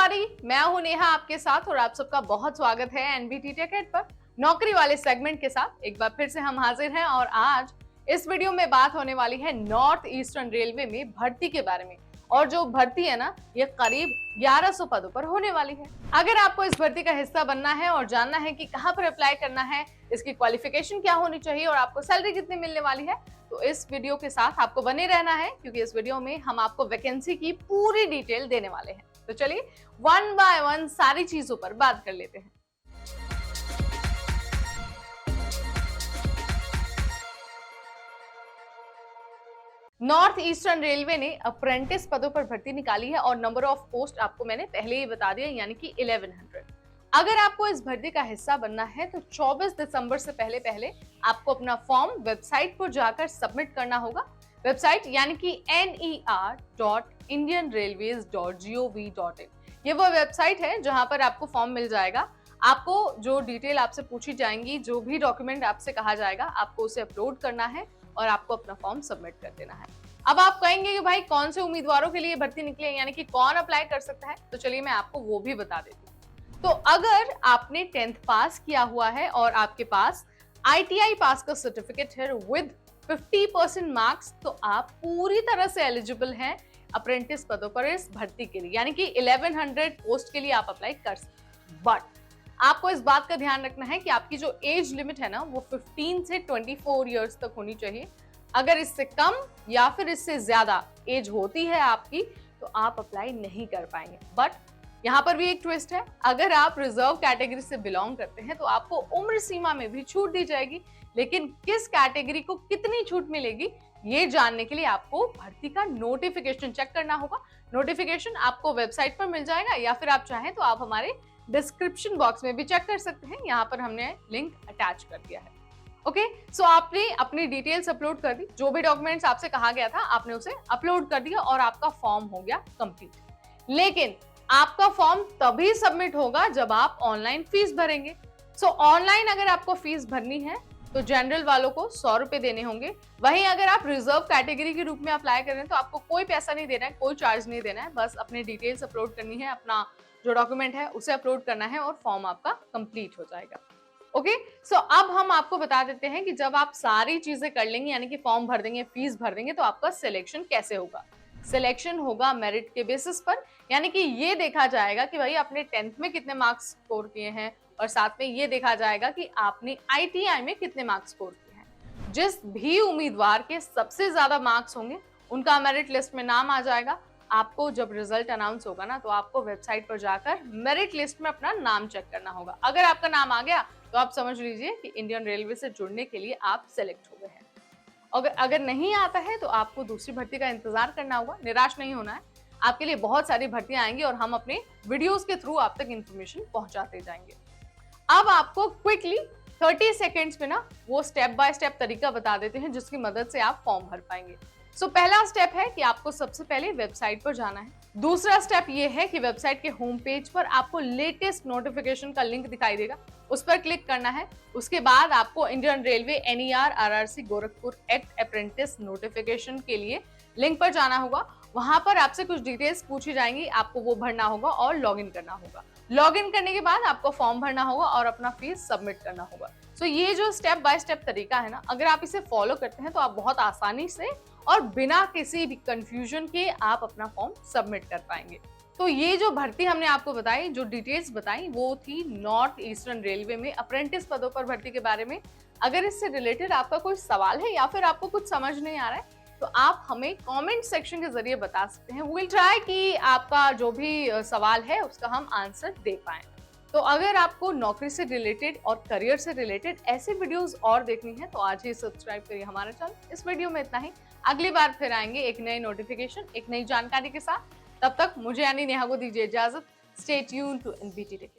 everybody, मैं हूं नेहा आपके साथ और आप सबका बहुत स्वागत है एनबीटी टेक एड पर नौकरी वाले सेगमेंट के साथ। एक बार फिर से हम हाजिर हैं और आज इस वीडियो में बात होने वाली है नॉर्थ ईस्टर्न रेलवे में भर्ती के बारे में। और जो भर्ती है ना, ये करीब 1100 पदों पर होने वाली है। अगर आपको इस भर्ती का हिस्सा बनना है और जानना है कि कहां पर अप्लाई करना है, इसकी क्वालिफिकेशन क्या होनी चाहिए और आपको सैलरी कितनी मिलने वाली है, तो इस वीडियो के साथ आपको बने रहना है, क्योंकि इस वीडियो में हम आपको वैकेंसी की पूरी डिटेल देने वाले हैं। तो चलिए वन बाय वन सारी चीजों पर बात कर लेते हैं। नॉर्थ ईस्टर्न रेलवे ने अप्रेंटिस पदों पर भर्ती निकाली है और नंबर ऑफ पोस्ट आपको मैंने पहले ही बता दिया, यानी कि 1100। अगर आपको इस भर्ती का हिस्सा बनना है तो 24 दिसंबर से पहले आपको अपना फॉर्म वेबसाइट पर जाकर सबमिट करना होगा। वेबसाइट यानी कि ner.indianrailways.gov.in, ये वो वेबसाइट है जहां पर आपको फॉर्म मिल जाएगा। आपको जो डिटेल आपसे पूछी जाएंगी, जो भी डॉक्यूमेंट आपसे कहा जाएगा, आपको उसे अपलोड करना है और आपको अपना फॉर्म सबमिट कर देना है। अब आप कहेंगे कि भाई कौन से उम्मीदवारों के लिए भर्ती निकली है, यानी कि कौन अप्लाई कर सकता है, तो चलिए मैं आपको वो भी बता देती हूँ। तो अगर आपने 10th पास किया हुआ है और आपके पास ITI पास का सर्टिफिकेट है विद 50% मार्क्स, तो आप पूरी तरह से एलिजिबल हैं अप्रेंटिस पदों पर इस भर्ती के लिए, यानी कि 1100 पोस्ट के लिए आप अप्लाई कर सकते हैं। बट आपको इस बात का ध्यान रखना है कि आपकी जो एज लिमिट है ना, वो 15 से 24 इयर्स तक होनी चाहिए। अगर इससे कम या फिर इससे ज्यादा एज होती है आपकी, तो आप अप्लाई नहीं कर पाएंगे। बट यहाँ पर भी एक ट्विस्ट है, अगर आप रिजर्व कैटेगरी से बिलोंग करते हैं तो आपको उम्र सीमा में भी छूट दी जाएगी, लेकिन किस कैटेगरी को कितनी छूट मिलेगी ये जानने के लिए आपको भर्ती का नोटिफिकेशन चेक करना होगा। नोटिफिकेशन आपको वेबसाइट पर मिल जाएगा, या फिर आप चाहें तो आप हमारे डिस्क्रिप्शन बॉक्स में भी चेक कर सकते हैं, यहाँ पर हमने लिंक अटैच कर दिया है। ओके, सो आपने अपनी डिटेल्स अपलोड कर दी, जो भी डॉक्यूमेंट्स आपसे कहा गया था आपने उसे अपलोड कर दिया और आपका फॉर्म हो गया कंप्लीट। लेकिन आपका फॉर्म तभी सबमिट होगा जब आप ऑनलाइन फीस भरेंगे। सो ऑनलाइन अगर आपको फीस भरनी है तो जनरल वालों को 100 रुपए देने होंगे। वहीं अगर आप रिजर्व कैटेगरी के रूप में अप्लाई कर रहे हैं तो आपको कोई पैसा नहीं देना है, कोई चार्ज नहीं देना है, बस अपनी डिटेल्स अपलोड करनी है, अपना जो डॉक्यूमेंट है उसे अपलोड करना है और फॉर्म आपका कंप्लीट हो जाएगा। ओके, सो अब हम आपको बता देते हैं कि जब आप सारी चीजें कर लेंगे, यानी कि फॉर्म भर देंगे, फीस भर देंगे, तो आपका सिलेक्शन कैसे होगा। सिलेक्शन होगा मेरिट के बेसिस पर, यानी कि ये देखा जाएगा कि भाई आपने 10th में कितने मार्क्स स्कोर किए हैं और साथ में ये देखा जाएगा कि आपने ITI में कितने मार्क्स स्कोर किए हैं। जिस भी उम्मीदवार के सबसे ज्यादा मार्क्स होंगे उनका मेरिट लिस्ट में नाम आ जाएगा। आपको जब रिजल्ट अनाउंस होगा ना, तो आपको वेबसाइट पर जाकर मेरिट लिस्ट में अपना नाम चेक करना होगा। अगर आपका नाम आ गया तो आप समझ लीजिए कि इंडियन रेलवे से जुड़ने के लिए आप सेलेक्ट हो गए हैं। अगर नहीं आता है तो आपको दूसरी भर्ती का इंतजार करना होगा। निराश नहीं होना है, आपके लिए बहुत सारी भर्तियां आएंगी और हम अपने वीडियोस के थ्रू आप तक इंफॉर्मेशन पहुंचाते जाएंगे। अब आपको क्विकली 30 सेकेंड्स में ना वो स्टेप बाय स्टेप तरीका बता देते हैं जिसकी मदद से आप फॉर्म भर पाएंगे। सो पहला स्टेप है कि आपको सबसे पहले वेबसाइट पर जाना है। दूसरा स्टेप ये है कि वेबसाइट के होम पेज पर आपको लेटेस्ट नोटिफिकेशन का लिंक दिखाई देगा, उस पर क्लिक करना है। उसके बाद आपको Indian railway NER RRC Gorakhpur act apprentice notification के लिए लिंक पर जाना होगा। वहां पर आपसे कुछ डिटेल्स पूछी जाएंगी, आपको वो भरना होगा और लॉगिन करना होगा। लॉगिन करने के बाद आपको फॉर्म भरना होगा और अपना फीस सबमिट करना होगा। सो ये जो स्टेप बाय स्टेप तरीका है ना, अगर आप इसे फॉलो करते हैं तो आप बहुत आसानी से और बिना किसी भी कंफ्यूजन के आप अपना फॉर्म सबमिट कर पाएंगे। तो ये जो भर्ती हमने आपको बताई, जो डिटेल्स बताई, वो थी नॉर्थ ईस्टर्न रेलवे में अप्रेंटिस पदों पर भर्ती के बारे में। अगर इससे रिलेटेड आपका कोई सवाल है या फिर आपको कुछ समझ नहीं आ रहा है तो आप हमें कमेंट सेक्शन के जरिए बता सकते हैं। वी विल ट्राई कि आपका जो भी सवाल है उसका हम आंसर दे पाएं। तो अगर आपको नौकरी से रिलेटेड और करियर से रिलेटेड ऐसे वीडियोस और देखनी है तो आज ही सब्सक्राइब करिए हमारा चैनल। इस वीडियो में इतना ही, अगली बार फिर आएंगे एक नई नोटिफिकेशन, एक नई जानकारी के साथ। तब तक मुझे यानी नेहा को दीजिए इजाजत। Stay tuned to NBT take.